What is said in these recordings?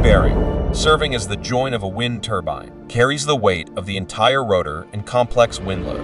bearing, serving as the joint of a wind turbine, carries the weight of the entire rotor and complex wind load.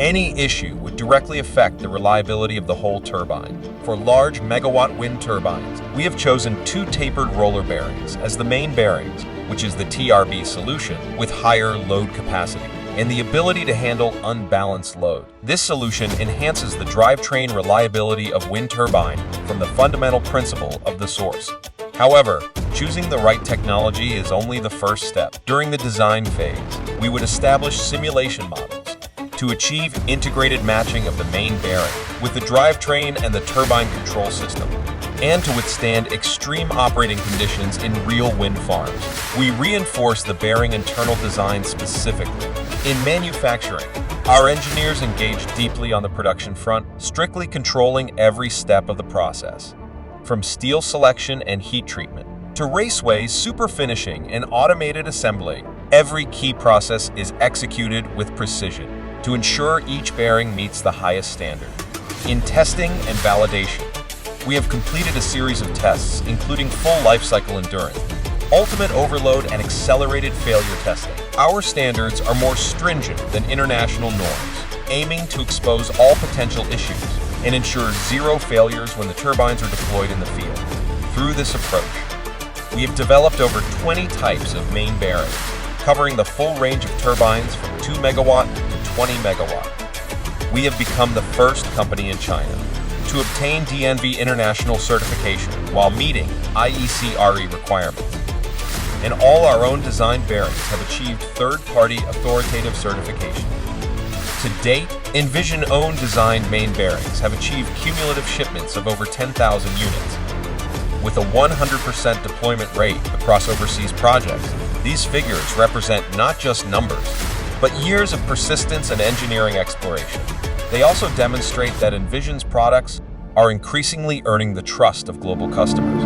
Any issue would directly affect the reliability of the whole turbine. For large megawatt wind turbines, we have chosen two tapered roller bearings as the main bearings, which is the TRB solution, with higher load capacity and the ability to handle unbalanced load. This solution enhances the drivetrain reliability of wind turbine from the fundamental principle of the source. However, choosing the right technology is only the first step. During the design phase, we would establish simulation models to achieve integrated matching of the main bearing with the drivetrain and the turbine control system, and to withstand extreme operating conditions in real wind farms. We reinforce the bearing internal design specifically. In manufacturing, our engineers engage deeply on the production front, strictly controlling every step of the process. From steel selection and heat treatment, to raceways, super finishing, and automated assembly, every key process is executed with precision to ensure each bearing meets the highest standard. In testing and validation, we have completed a series of tests, including full lifecycle endurance, ultimate overload, and accelerated failure testing. Our standards are more stringent than international norms, aiming to expose all potential issues and ensure zero failures when the turbines are deployed in the field. Through this approach, we have developed over 20 types of main bearings, covering the full range of turbines from 2 megawatt to 20 megawatt. We have become the first company in China to obtain DNV International certification while meeting IEC RE requirements. And all our own design bearings have achieved third-party authoritative certification. To date, Envision-owned designed main bearings have achieved cumulative shipments of over 10,000 units. With a 100% deployment rate across overseas projects, these figures represent not just numbers, but years of persistence and engineering exploration. They also demonstrate that Envision's products are increasingly earning the trust of global customers.